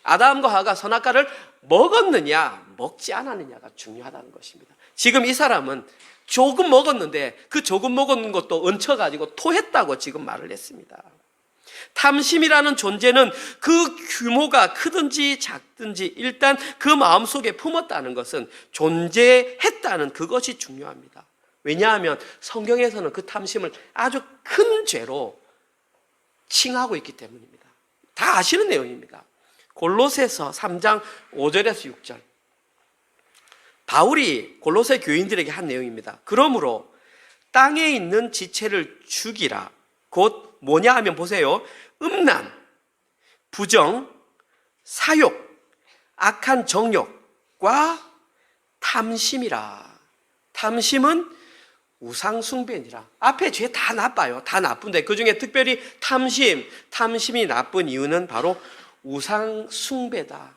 아담과 하와가 선악과를 먹었느냐 먹지 않았느냐가 중요하다는 것입니다. 지금 이 사람은 조금 먹었는데 그 조금 먹은 것도 얹혀가지고 토했다고 지금 말을 했습니다. 탐심이라는 존재는 그 규모가 크든지 작든지 일단 그 마음속에 품었다는 것은 존재했다는 그것이 중요합니다. 왜냐하면 성경에서는 그 탐심을 아주 큰 죄로 칭하고 있기 때문입니다. 다 아시는 내용입니다. 골로새서 3장 5절에서 6절, 바울이 골로새 교인들에게 한 내용입니다. 그러므로 땅에 있는 지체를 죽이라. 곧 뭐냐 하면 보세요. 음란, 부정, 사욕, 악한 정욕과 탐심이라. 탐심은 우상숭배니라. 앞에 죄 다 나빠요. 다 나쁜데 그 중에 특별히 탐심이 나쁜 이유는 바로 우상숭배다.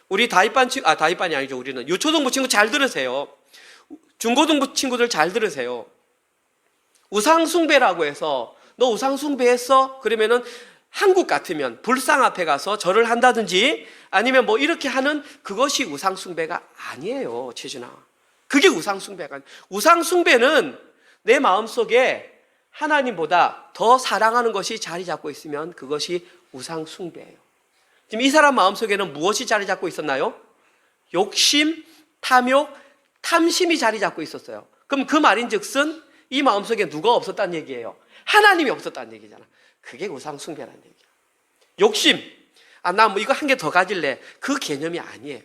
우리 다윗반이 아니죠. 우리는 유초등부 친구 잘 들으세요. 중고등부 친구들 잘 들으세요. 우상숭배라고 해서 너 우상숭배했어? 그러면은 한국 같으면 불상 앞에 가서 절을 한다든지 아니면 뭐 이렇게 하는 그것이 우상숭배가 아니에요. 최준아, 그게 우상숭배가 아니에요. 우상숭배는 내 마음속에 하나님보다 더 사랑하는 것이 자리 잡고 있으면 그것이 우상숭배예요. 지금 이 사람 마음속에는 무엇이 자리 잡고 있었나요? 욕심, 탐욕, 탐심이 자리 잡고 있었어요. 그럼 그 말인즉슨 이 마음속에 누가 없었다는 얘기예요? 하나님이 없었다는 얘기잖아. 그게 우상숭배라는 얘기야. 욕심, 나 뭐 이거 한 개 더 가질래, 그 개념이 아니에요.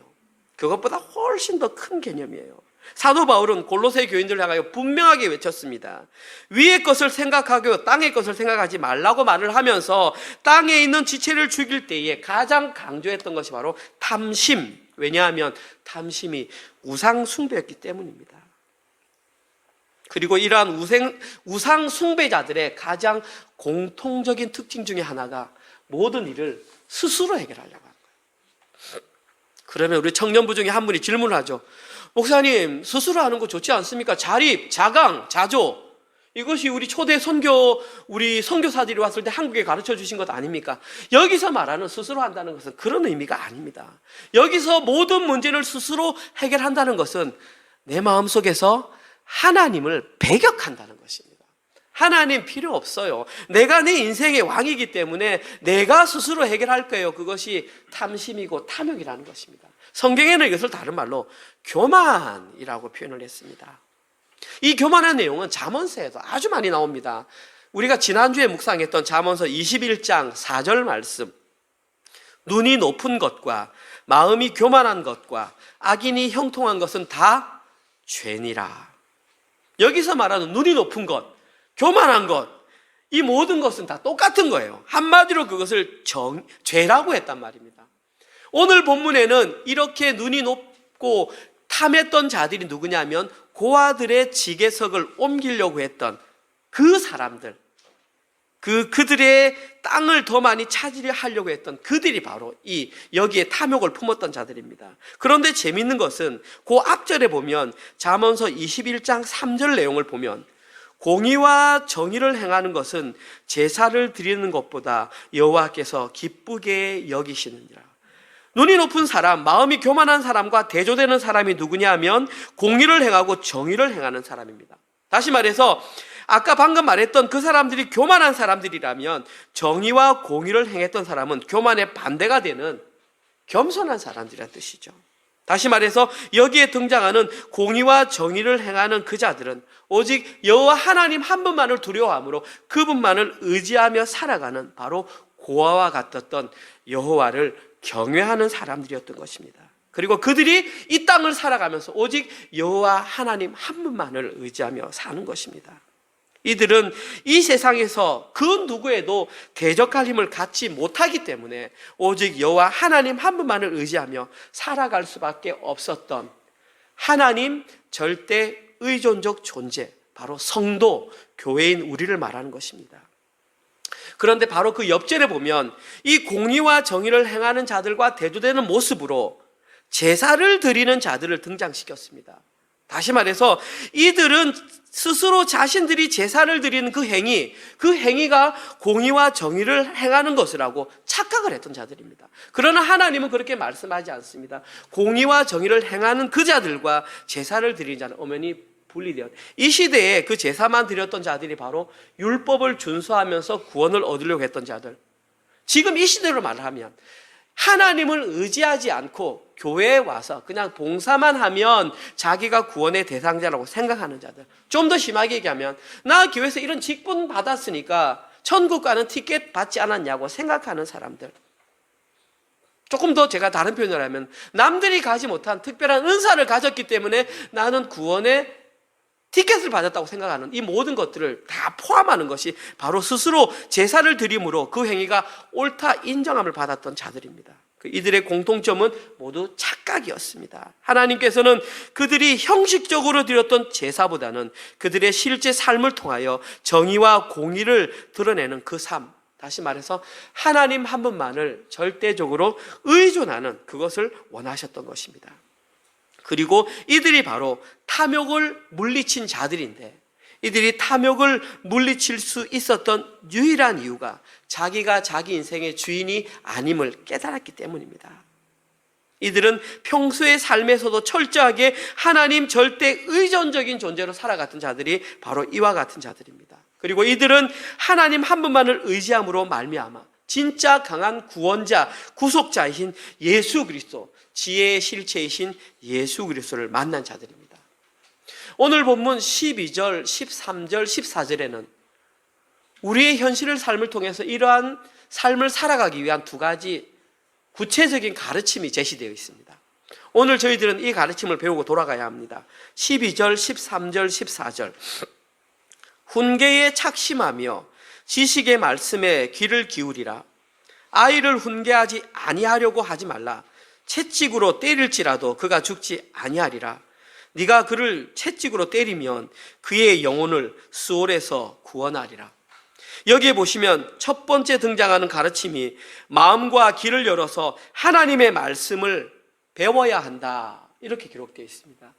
그것보다 훨씬 더 큰 개념이에요. 사도 바울은 골로새 교인들을 향하여 분명하게 외쳤습니다. 위의 것을 생각하고 땅의 것을 생각하지 말라고 말을 하면서 땅에 있는 지체를 죽일 때에 가장 강조했던 것이 바로 탐심. 왜냐하면 탐심이 우상숭배였기 때문입니다. 그리고 이러한 우상숭배자들의 가장 공통적인 특징 중에 하나가 모든 일을 스스로 해결하려고 하는 거예요. 그러면 우리 청년부 중에 한 분이 질문을 하죠. 목사님, 스스로 하는 거 좋지 않습니까? 자립, 자강, 자조, 이것이 우리 초대 우리 선교사들이 왔을 때 한국에 가르쳐 주신 것 아닙니까? 여기서 말하는 스스로 한다는 것은 그런 의미가 아닙니다. 여기서 모든 문제를 스스로 해결한다는 것은 내 마음속에서 하나님을 배격한다는 것입니다. 하나님 필요 없어요. 내가 내 인생의 왕이기 때문에 내가 스스로 해결할 거예요. 그것이 탐심이고 탐욕이라는 것입니다. 성경에는 이것을 다른 말로 교만이라고 표현을 했습니다. 이 교만한 내용은 잠언서에도 아주 많이 나옵니다. 우리가 지난주에 묵상했던 잠언서 21장 4절 말씀, 눈이 높은 것과 마음이 교만한 것과 악인이 형통한 것은 다 죄니라. 여기서 말하는 눈이 높은 것, 교만한 것, 이 모든 것은 다 똑같은 거예요. 한마디로 그것을 죄라고 했단 말입니다. 오늘 본문에는 이렇게 눈이 높고 탐했던 자들이 누구냐면 고아들의 지계석을 옮기려고 했던 그 사람들, 그들의 땅을 더 많이 차지하려고 했던 그들이 바로 여기에 탐욕을 품었던 자들입니다. 그런데 재미있는 것은 그 앞절에 보면 잠언서 21장 3절 내용을 보면 공의와 정의를 행하는 것은 제사를 드리는 것보다 여호와께서 기쁘게 여기시느니라. 눈이 높은 사람, 마음이 교만한 사람과 대조되는 사람이 누구냐 하면 공의를 행하고 정의를 행하는 사람입니다. 다시 말해서 아까 방금 말했던 그 사람들이 교만한 사람들이라면 정의와 공의를 행했던 사람은 교만의 반대가 되는 겸손한 사람들이라는 뜻이죠. 다시 말해서 여기에 등장하는 공의와 정의를 행하는 그 자들은 오직 여호와 하나님 한 분만을 두려워함으로 그분만을 의지하며 살아가는 바로 고아와 같았던 여호와를 경외하는 사람들이었던 것입니다. 그리고 그들이 이 땅을 살아가면서 오직 여호와 하나님 한 분만을 의지하며 사는 것입니다. 이들은 이 세상에서 그 누구에도 대적할 힘을 갖지 못하기 때문에 오직 여호와 하나님 한 분만을 의지하며 살아갈 수밖에 없었던 하나님 절대 의존적 존재, 바로 성도, 교회인 우리를 말하는 것입니다. 그런데 바로 그 옆절에 보면 이 공의와 정의를 행하는 자들과 대조되는 모습으로 제사를 드리는 자들을 등장시켰습니다. 다시 말해서 이들은 스스로 자신들이 제사를 드리는 그 행위가 공의와 정의를 행하는 것이라고 착각을 했던 자들입니다. 그러나 하나님은 그렇게 말씀하지 않습니다. 공의와 정의를 행하는 그 자들과 제사를 드리는 자는 엄연히 분리되었. 이 시대에 그 제사만 드렸던 자들이 바로 율법을 준수하면서 구원을 얻으려고 했던 자들. 지금 이 시대로 말하면 하나님을 의지하지 않고 교회에 와서 그냥 봉사만 하면 자기가 구원의 대상자라고 생각하는 자들. 좀 더 심하게 얘기하면 나 교회에서 이런 직분 받았으니까 천국 가는 티켓 받지 않았냐고 생각하는 사람들. 조금 더 제가 다른 표현을 하면 남들이 가지 못한 특별한 은사를 가졌기 때문에 나는 구원의 티켓을 받았다고 생각하는 이 모든 것들을 다 포함하는 것이 바로 스스로 제사를 드림으로 그 행위가 옳다 인정함을 받았던 자들입니다. 이들의 공통점은 모두 착각이었습니다. 하나님께서는 그들이 형식적으로 드렸던 제사보다는 그들의 실제 삶을 통하여 정의와 공의를 드러내는 그 삶, 다시 말해서 하나님 한 분만을 절대적으로 의존하는 그것을 원하셨던 것입니다. 그리고 이들이 바로 탐욕을 물리친 자들인데, 이들이 탐욕을 물리칠 수 있었던 유일한 이유가 자기가 자기 인생의 주인이 아님을 깨달았기 때문입니다. 이들은 평소의 삶에서도 철저하게 하나님 절대 의존적인 존재로 살아갔던 자들이 바로 이와 같은 자들입니다. 그리고 이들은 하나님 한 분만을 의지함으로 말미암아 진짜 강한 구원자, 구속자이신 예수 그리스도, 지혜의 실체이신 예수 그리스도를 만난 자들입니다. 오늘 본문 12절, 13절, 14절에는 우리의 현실의 삶을 통해서 이러한 삶을 살아가기 위한 두 가지 구체적인 가르침이 제시되어 있습니다. 오늘 저희들은 이 가르침을 배우고 돌아가야 합니다. 12절, 13절, 14절. 훈계에 착심하며 지식의 말씀에 귀를 기울이라. 아이를 훈계하지 아니하려고 하지 말라. 채찍으로 때릴지라도 그가 죽지 아니하리라. 네가 그를 채찍으로 때리면 그의 영혼을 수월에서 구원하리라. 여기에 보시면 첫 번째 등장하는 가르침이 마음과 귀를 열어서 하나님의 말씀을 배워야 한다, 이렇게 기록되어 있습니다.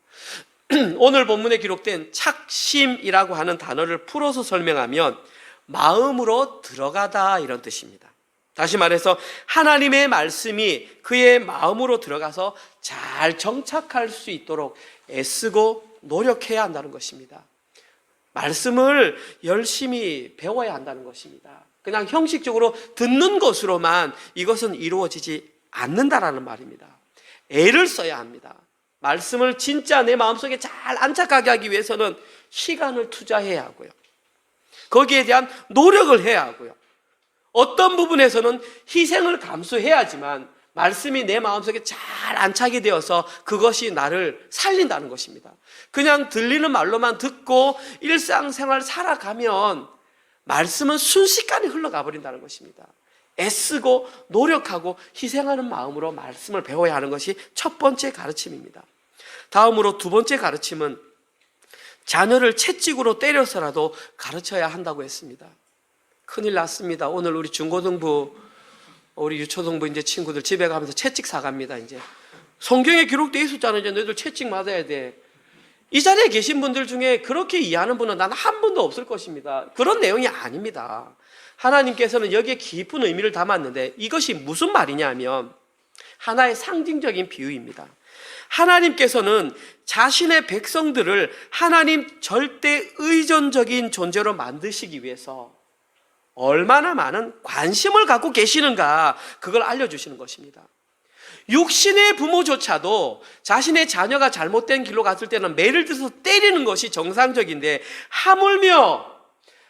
오늘 본문에 기록된 착심이라고 하는 단어를 풀어서 설명하면 마음으로 들어가다, 이런 뜻입니다. 다시 말해서 하나님의 말씀이 그의 마음으로 들어가서 잘 정착할 수 있도록 애쓰고 노력해야 한다는 것입니다. 말씀을 열심히 배워야 한다는 것입니다. 그냥 형식적으로 듣는 것으로만 이것은 이루어지지 않는다라는 말입니다. 애를 써야 합니다. 말씀을 진짜 내 마음속에 잘 안착하게 하기 위해서는 시간을 투자해야 하고요. 거기에 대한 노력을 해야 하고요. 어떤 부분에서는 희생을 감수해야지만 말씀이 내 마음속에 잘 안착이 되어서 그것이 나를 살린다는 것입니다. 그냥 들리는 말로만 듣고 일상생활 살아가면 말씀은 순식간에 흘러가 버린다는 것입니다. 애쓰고 노력하고 희생하는 마음으로 말씀을 배워야 하는 것이 첫 번째 가르침입니다. 다음으로 두 번째 가르침은 자녀를 채찍으로 때려서라도 가르쳐야 한다고 했습니다. 큰일 났습니다. 오늘 우리 중고등부, 우리 유초등부 이제 친구들 집에 가면서 채찍 사갑니다. 이제 성경에 기록되어 있었잖아요. 이제 너희들 채찍 맞아야 돼. 이 자리에 계신 분들 중에 그렇게 이해하는 분은 난 한 분도 없을 것입니다. 그런 내용이 아닙니다. 하나님께서는 여기에 깊은 의미를 담았는데 이것이 무슨 말이냐 하면 하나의 상징적인 비유입니다. 하나님께서는 자신의 백성들을 하나님 절대 의존적인 존재로 만드시기 위해서 얼마나 많은 관심을 갖고 계시는가, 그걸 알려주시는 것입니다. 육신의 부모조차도 자신의 자녀가 잘못된 길로 갔을 때는 매를 들어서 때리는 것이 정상적인데, 하물며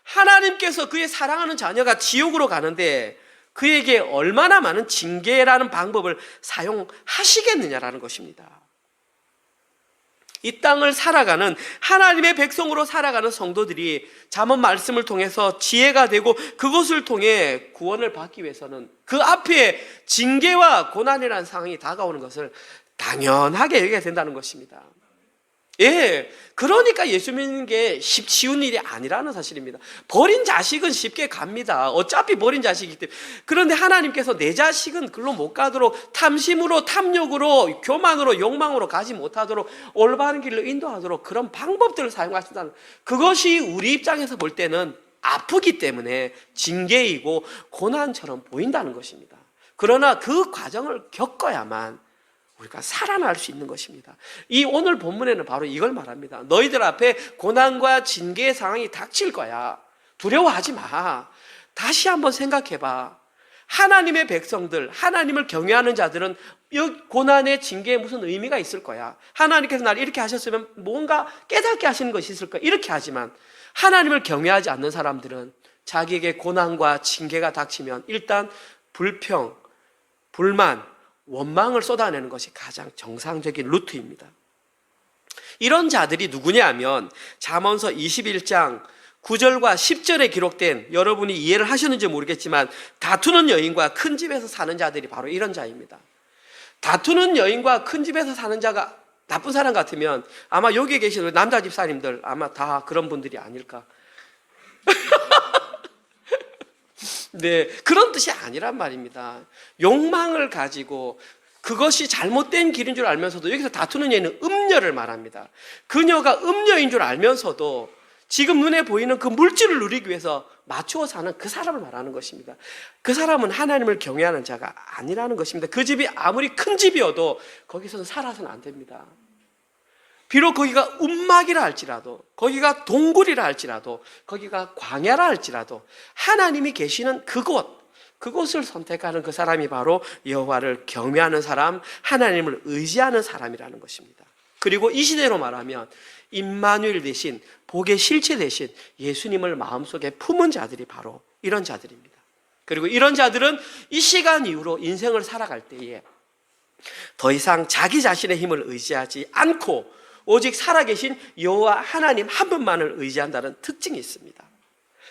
하나님께서 그의 사랑하는 자녀가 지옥으로 가는데 그에게 얼마나 많은 징계라는 방법을 사용하시겠느냐라는 것입니다. 이 땅을 살아가는 하나님의 백성으로 살아가는 성도들이 잠언 말씀을 통해서 지혜가 되고 그것을 통해 구원을 받기 위해서는 그 앞에 징계와 고난이라는 상황이 다가오는 것을 당연하게 여겨야 된다는 것입니다. 예, 그러니까 예수 믿는 게 쉬운 일이 아니라는 사실입니다. 버린 자식은 쉽게 갑니다. 어차피 버린 자식이기 때문에. 그런데 하나님께서 내 자식은 글로 못 가도록, 탐심으로, 탐욕으로, 교만으로, 욕망으로 가지 못하도록 올바른 길로 인도하도록 그런 방법들을 사용하신다는, 그것이 우리 입장에서 볼 때는 아프기 때문에 징계이고 고난처럼 보인다는 것입니다. 그러나 그 과정을 겪어야만 우리가 살아날 수 있는 것입니다. 이 오늘 본문에는 바로 이걸 말합니다. 너희들 앞에 고난과 징계의 상황이 닥칠 거야. 두려워하지 마. 다시 한번 생각해봐. 하나님의 백성들, 하나님을 경외하는 자들은 이 고난의 징계에 무슨 의미가 있을 거야. 하나님께서 날 이렇게 하셨으면 뭔가 깨닫게 하시는 것이 있을 거야. 이렇게 하지만 하나님을 경외하지 않는 사람들은 자기에게 고난과 징계가 닥치면 일단 불평, 불만, 원망을 쏟아내는 것이 가장 정상적인 루트입니다. 이런 자들이 누구냐 하면 잠언서 21장 9절과 10절에 기록된, 여러분이 이해를 하셨는지 모르겠지만 다투는 여인과 큰 집에서 사는 자들이 바로 이런 자입니다. 다투는 여인과 큰 집에서 사는 자가 나쁜 사람 같으면 아마 여기에 계신 남자 집사님들 아마 다 그런 분들이 아닐까. 네, 그런 뜻이 아니란 말입니다. 욕망을 가지고 그것이 잘못된 길인 줄 알면서도, 여기서 다투는 얘는 음녀를 말합니다. 그녀가 음녀인 줄 알면서도 지금 눈에 보이는 그 물질을 누리기 위해서 맞추어 사는 그 사람을 말하는 것입니다. 그 사람은 하나님을 경외하는 자가 아니라는 것입니다. 그 집이 아무리 큰 집이어도 거기서는 살아서는 안 됩니다. 비록 거기가 움막이라 할지라도, 거기가 동굴이라 할지라도, 거기가 광야라 할지라도 하나님이 계시는 그곳을 선택하는 그 사람이 바로 여호와를 경외하는 사람, 하나님을 의지하는 사람이라는 것입니다. 그리고 이 시대로 말하면 임마누엘 대신, 복의 실체 대신 예수님을 마음속에 품은 자들이 바로 이런 자들입니다. 그리고 이런 자들은 이 시간 이후로 인생을 살아갈 때에 더 이상 자기 자신의 힘을 의지하지 않고 오직 살아계신 여호와 하나님 한 분만을 의지한다는 특징이 있습니다.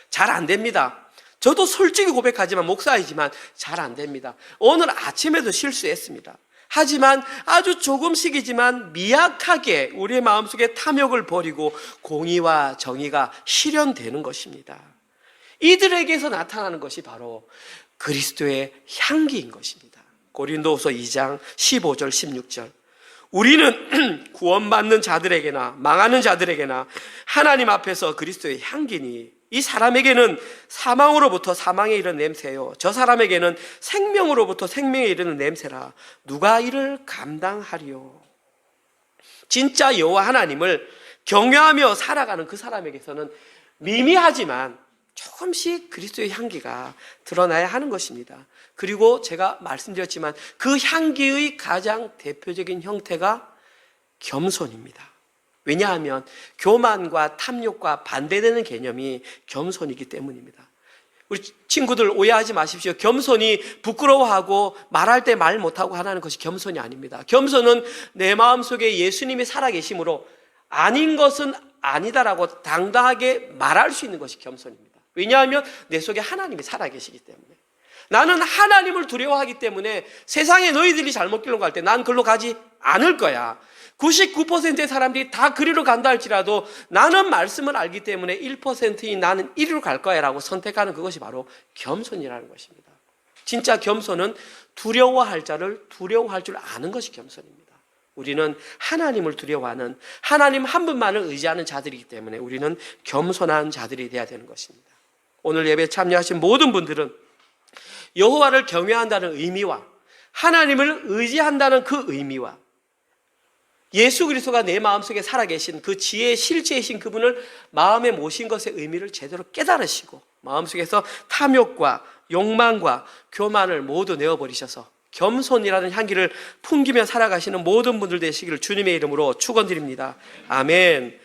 잘 안 됩니다. 저도 솔직히 고백하지만 목사이지만 잘 안 됩니다. 오늘 아침에도 실수했습니다. 하지만 아주 조금씩이지만 미약하게 우리의 마음속에 탐욕을 버리고 공의와 정의가 실현되는 것입니다. 이들에게서 나타나는 것이 바로 그리스도의 향기인 것입니다. 고린도후서 2장 15절 16절. 우리는 구원받는 자들에게나 망하는 자들에게나 하나님 앞에서 그리스도의 향기니 이 사람에게는 사망으로부터 사망에 이르는 냄새요, 저 사람에게는 생명으로부터 생명에 이르는 냄새라. 누가 이를 감당하리요? 진짜 여호와 하나님을 경외하며 살아가는 그 사람에게서는 미미하지만 조금씩 그리스도의 향기가 드러나야 하는 것입니다. 그리고 제가 말씀드렸지만 그 향기의 가장 대표적인 형태가 겸손입니다. 왜냐하면 교만과 탐욕과 반대되는 개념이 겸손이기 때문입니다. 우리 친구들 오해하지 마십시오. 겸손이 부끄러워하고 말할 때 말 못하고 하는 것이 겸손이 아닙니다. 겸손은 내 마음속에 예수님이 살아계심으로 아닌 것은 아니다라고 당당하게 말할 수 있는 것이 겸손입니다. 왜냐하면 내 속에 하나님이 살아계시기 때문에. 나는 하나님을 두려워하기 때문에 세상에 너희들이 잘못 길로 갈 때 난 그리로 가지 않을 거야. 99%의 사람들이 다 그리로 간다 할지라도 나는 말씀을 알기 때문에 1%인 나는 이리로 갈 거야 라고 선택하는 그것이 바로 겸손이라는 것입니다. 진짜 겸손은 두려워할 자를 두려워할 줄 아는 것이 겸손입니다. 우리는 하나님을 두려워하는, 하나님 한 분만을 의지하는 자들이기 때문에 우리는 겸손한 자들이 되어야 되는 것입니다. 오늘 예배에 참여하신 모든 분들은 여호와를 경외한다는 의미와 하나님을 의지한다는 그 의미와 예수 그리스도가 내 마음속에 살아계신 그 지혜의 실제이신 그분을 마음에 모신 것의 의미를 제대로 깨달으시고 마음속에서 탐욕과 욕망과 교만을 모두 내어버리셔서 겸손이라는 향기를 풍기며 살아가시는 모든 분들 되시기를 주님의 이름으로 축원드립니다. 아멘.